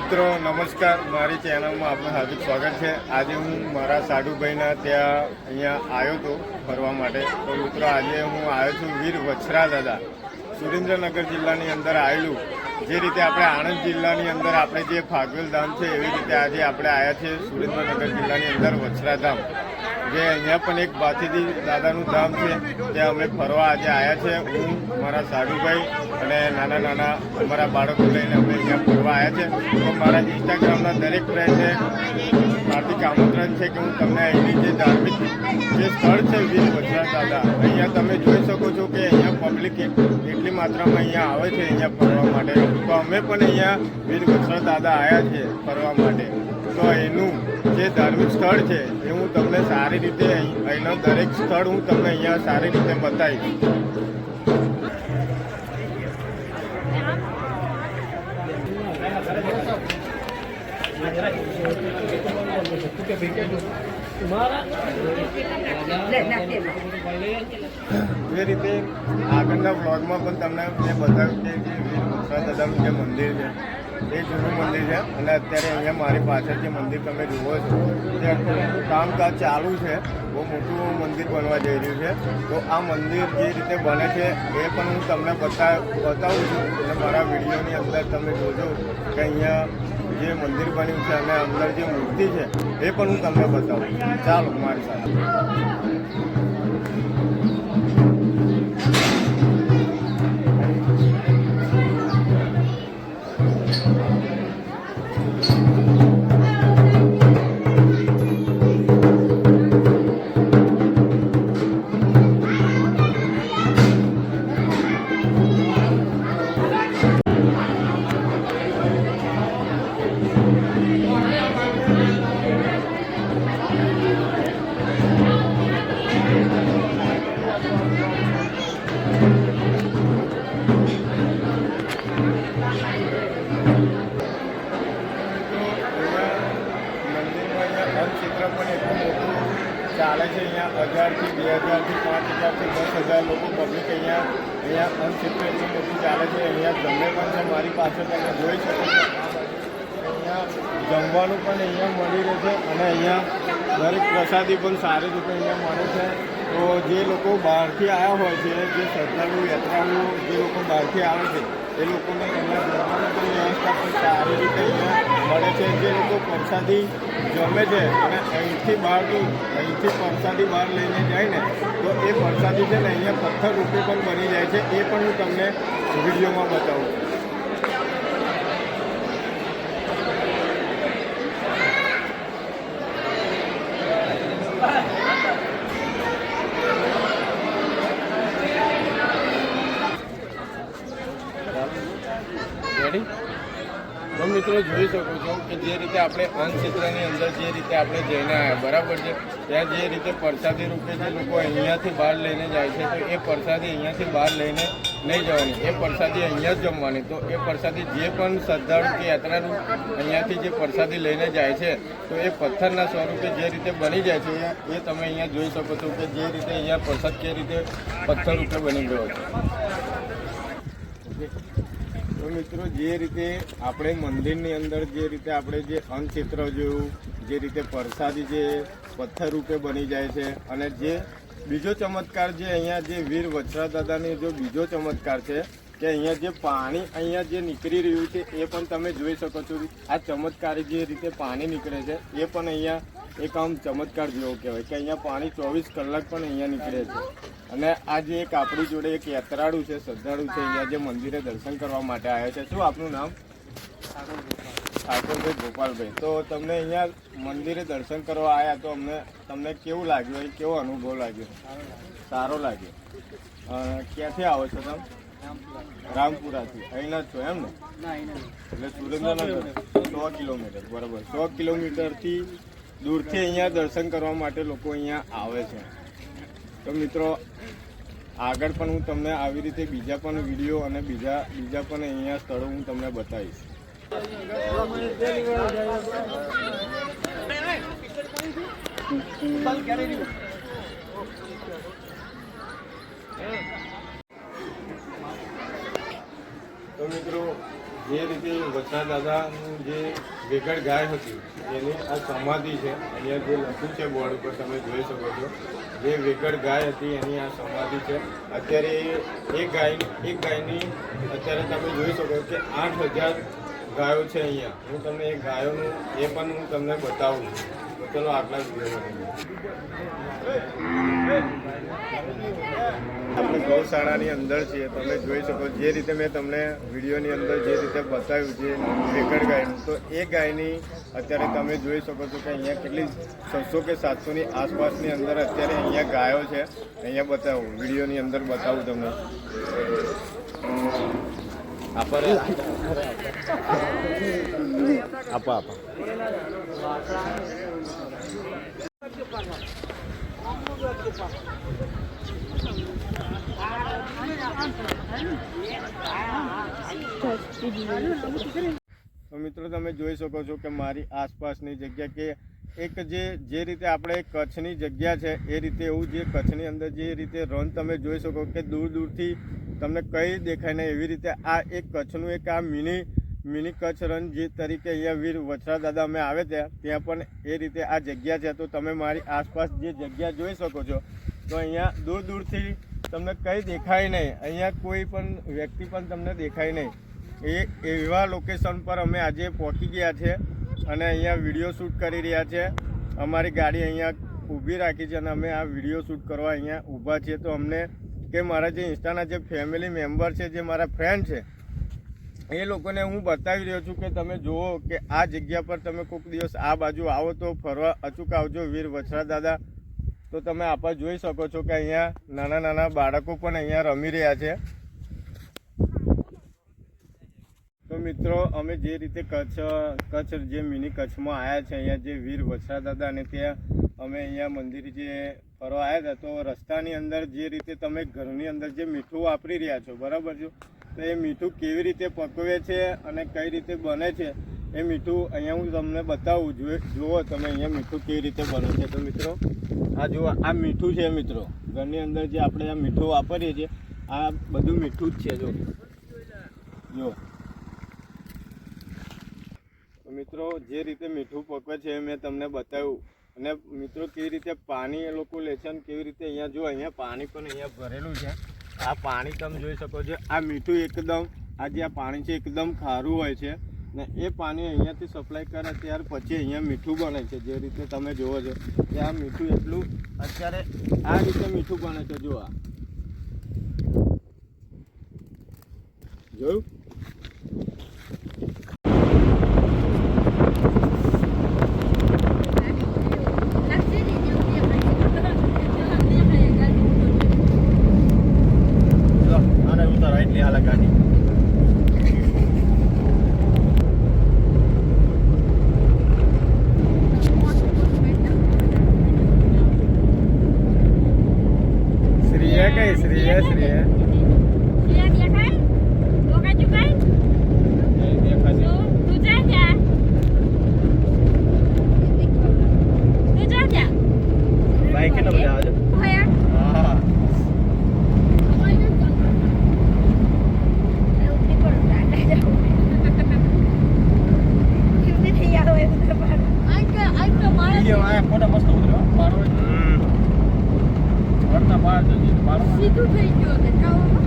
મિત્રો નમસ્કાર, મારી ચેનલમાં આપનું હાર્દિક સ્વાગત છે। આજે હું મારા સાડુભાઈના ત્યાં અહીંયા આવ્યો હતો ફરવા માટે। તો મિત્રો આજે હું આવ્યો છું વીર વછરા દાદા, સુરેન્દ્રનગર જિલ્લાની અંદર આવેલું। જે રીતે આપણે આણંદ જિલ્લાની અંદર આપણે જે ફાગવેલ ધામ છે, એવી રીતે આજે આપણે આવ્યા છીએ સુરેન્દ્રનગર જિલ્લાની અંદર વછરા ધામ, જે અહીંયા પણ એક ભાથીજી દાદાનું ધામ છે, ત્યાં અમે ફરવા આજે આવ્યા છે। હું મારા સાડુભાઈ અને નાના નાના અમારા બાળકો લઈને અમે અહીંયા ફરવા આવ્યા છે। તો મારા ઇન્સ્ટાગ્રામના દરેક ફ્રેન્ડને હાર્દિક આમંત્રણ છે કે હું તમને અહીંની જે ધાર્મિક જે સ્થળ છે વીર વછરા દાદા, અહીંયા તમે જોઈ શકો છો કે અહીંયા પબ્લિક એટલી માત્રામાં અહીંયા આવે છે અહીંયા ફરવા માટે। તો અમે પણ અહીંયા વીર વછરા દાદા આવ્યા છે ફરવા માટે। તો એનું જે ધાર્મિક સ્થળ છે એ હું તમને સારી રીતે અહીંનો દરેક સ્થળ હું તમને અહીંયા સારી રીતે બતાવીશ। જે રીતે આગળના બ્લોગમાં પણ તમને મેં બતાવ્યું કે જે વીર વછરા દાદાનું જે મંદિર છે એ જૂનું મંદિર છે, અને અત્યારે અહીંયા મારી પાછળ જે મંદિર તમે જુઓ છો તે અત્યારે કામકાજ ચાલુ છે। બહુ મોટું મંદિર બનવા જઈ રહ્યું છે। તો આ મંદિર જે રીતે બને છે એ પણ હું તમને બતાવું છું, અને મારા વિડીયોની અંદર તમે જોજો કે અહીંયા જે મંદિર બન્યું છે અને અંદર જે મૂર્તિ છે એ પણ હું તમને બતાવું। ચાલો મારી સાથે। ચાલે છે અહીંયા 1000થી 2000થી 5000થી 10,000 લોકો પબ્લિક અહીંયા અનક્ષેત્ર એટલું મોટું ચાલે છે। અહીંયા જમે પણ છે, મારી પાસે તમે જોઈ શકો છો। અહીંયા જમવાનું પણ અહીંયા મળી રહે છે, અને અહીંયા દરેક પ્રસાદી પણ સારી રીતે અહીંયા મળે છે। તો જે લોકો બહારથી આવ્યા હોય છે, જે શ્રદ્ધાળુ યાત્રાળુઓ જે લોકો બહારથી આવે છે એ લોકોને અહીંયા જમવાની પણ વ્યવસ્થા પણ સારી રીતે અહીંયા મળે છે। જે લોકો પ્રસાદી જમે છે અને અહીંથી પ્રસાદી બહાર લઈને જાય ને, તો એ પ્રસાદી છે ને અહીંયા પથ્થર રૂપે પણ બની જાય છે। એ પણ હું તમને વિડીયોમાં બતાવું છું। રેડી? તો મિત્રો જોઈ શકો છો કે જે રીતે આપણે અન્નક્ષેત્રની અંદર જે રીતે આપણે જઈને આવ્યા, બરાબર છે, ત્યાં જે રીતે પ્રસાદી રૂપે જે લોકો અહીંયાથી બહાર લઈને જાય છે, તો એ પ્રસાદી અહીંયાથી બહાર લઈને નહીં જવાની, એ પ્રસાદી અહીંયા જ જમવાની। તો એ પ્રસાદી જે પણ શ્રદ્ધાળુ કે યાત્રાળુ અહીંયાથી જે પ્રસાદી લઈને જાય છે, તો એ પથ્થરના સ્વરૂપે જે રીતે બની જાય છે એ તમે અહીંયા જોઈ શકો છો કે જે રીતે અહીંયા પ્રસાદ કે રીતે પથ્થર રૂપે બની ગયો છે। તો મિત્રો જે રીતે આપણે મંદિરની અંદર જે રીતે આપણે જે અન્નક્ષેત્ર જોયું, જે રીતે પ્રસાદી જે પથ્થર રૂપે બની જાય છે, અને જે બીજો ચમત્કાર જે અહીંયા જે વીર વછરા દાદાની જો બીજો ચમત્કાર છે કે અહીંયા જે પાણી અહીંયા જે નીકળી રહ્યું છે એ પણ તમે જોઈ શકો છો। આ ચમત્કારી જે રીતે પાણી નીકળે છે એ પણ અહીંયા એક આમ ચમત્કાર જેવો કહેવાય કે અહીંયા પાણી 24 કલાક પણ અહીંયા નીકળે છે। અને આ જે એક આપણી જોડે એક યાત્રાળુ છે, શ્રદ્ધાળુ છે, અહીંયા જે મંદિરે દર્શન કરવા માટે આવ્યા છે। શું આપનું નામ? ઠાકોરભાઈ ગોપાલભાઈ। તો તમને અહીંયા મંદિરે દર્શન કરવા આવ્યા, તો તમને કેવું લાગ્યું? કેવો અનુભવ લાગ્યો? સારો લાગ્યો? ક્યાંથી આવો છો તમે? રામપુરાથી? અહીંના જ છો એમ ને? એટલે સુરેન્દ્રનગર 100 કિલોમીટર, બરાબર। 100 કિલોમીટરથી દૂરથી અહીંયા દર્શન કરવા માટે લોકો અહીંયા આવે છે। તો મિત્રો આગળ પણ હું તમને આવી રીતે બીજા પણ વિડીયો અને બીજા પણ અહીંયા સ્થળો હું તમને બતાવીશ। તો મિત્રો જે રીતે વછરા દાદાનું જે વેગળ ગાય હતી એની આ સમાધિ છે. અહીંયા જે લખ્યું છે બોર્ડ ઉપર તમે જોઈ શકો છો, જે વેગળ ગાય હતી એની આ સમાધિ છે. અત્યારે એક ગાયની અત્યારે તમે જોઈ શકો કે 8,000 ગાયો છે અહીંયા. હું તમને એ ગાયોનું એ પણ હું તમને બતાવું છું. તો ચલો આગલા વિડીયોમાં આપણે ગૌશાળાની અંદર છીએ. તમે જોઈ શકો જે રીતે મેં તમને વિડીયોની અંદર જે રીતે બતાવ્યું છે વેગળ ગાયનું, તો એ ગાયની અત્યારે તમે જોઈ શકો છો કે અહીંયા કેટલી 600 કે 700ની આસપાસની અંદર અત્યારે અહીંયા ગાયો છે. અહીંયા બતાવું, વિડીયોની અંદર બતાવું તમને. આપા તો મિત્રો તમે જોઈ શકો છો કે મારી આસપાસની જગ્યા કે એક જે રીતે આપણે કચ્છની જગ્યા છે એ રીતે એવું જે કચ્છની અંદર જે રીતે રણ તમે જોઈ શકો કે દૂર દૂરથી તમને કંઈ દેખાય નહીં, એવી રીતે આ એક કચ્છનું એક આ મિની કચ્છ રણ જે તરીકે અહીંયા વીર વછરા દાદા અમે આવે ત્યાં પણ એ રીતે આ જગ્યા છે. તો તમે મારી આસપાસ જે જગ્યા જોઈ શકો છો તો અહીંયા દૂર દૂરથી તમને કંઈ દેખાય નહીં, અહીંયા કોઈ પણ વ્યક્તિ પણ તમને દેખાય નહીં. એવા લોકેશન પર અમે આજે પહોંચી ગયા છે અને અહીંયા વિડીયો શૂટ કરી રહ્યા છે. અમારી ગાડી અહીંયા ઊભી રાખી છે અને અમે આ વિડીયો શૂટ કરવા અહીંયા ઊભા છીએ. તો અમને કે મારા જે ઇન્સ્ટાના જે ફેમિલી મેમ્બર છે, જે મારા ફ્રેન્ડ છે, એ લોકોને હું બતાવી રહ્યો છું કે તમે જુઓ કે આ જગ્યા પર તમે કોઈક દિવસ આ બાજુ આવો તો ફરવા અચૂક આવજો વીર વછરા દાદા. તો તમે આપણે જોઈ શકો છો કે અહીંયા નાના નાના બાળકો પણ અહીંયા રમી રહ્યા છે. તો મિત્રો અમે જે રીતે કચ્છ જે મિની કચ્છમાં આવ્યા છે, અહીંયા જે વીર વછરા દાદા અને ત્યાં અમે અહીંયા મંદિર જે ફરવા આવ્યા હતા, તો રસ્તાની અંદર જે રીતે તમે ઘરની અંદર જે મીઠું વાપરી રહ્યા છો, બરાબર છો, તો એ મીઠું કેવી રીતે પકવે છે અને કઈ રીતે બને છે એ મીઠું અહીંયા હું તમને બતાવું. જુઓ તમે અહીંયા મીઠું કેવી રીતે બને છે. તો મિત્રો આ જુઓ, આ મીઠું છે મિત્રો. ઘરની અંદર જે આપણે આ મીઠું વાપરીએ છીએ આ બધું મીઠું જ છે. જો મિત્રો જે રીતે મીઠું પકવે છે એ મેં તમને બતાવ્યું. અને મિત્રો કેવી રીતે પાણી એ લોકો લે છે અને કેવી રીતે અહીંયા જો અહીંયા પાણી પણ અહીંયા ભરેલું છે. આ પાણી તમે જોઈ શકો છો. આ મીઠું એકદમ આ જે આ પાણી છે એકદમ ખારું હોય છે ને એ પાણી અહીંયાથી સપ્લાય કરે ત્યાર પછી અહીંયા મીઠું બને છે. જે રીતે તમે જુઓ છો કે આ મીઠું એટલું અત્યારે આ રીતે મીઠું બને છે. જો આ જોયું. સીધું થઈ ગયું.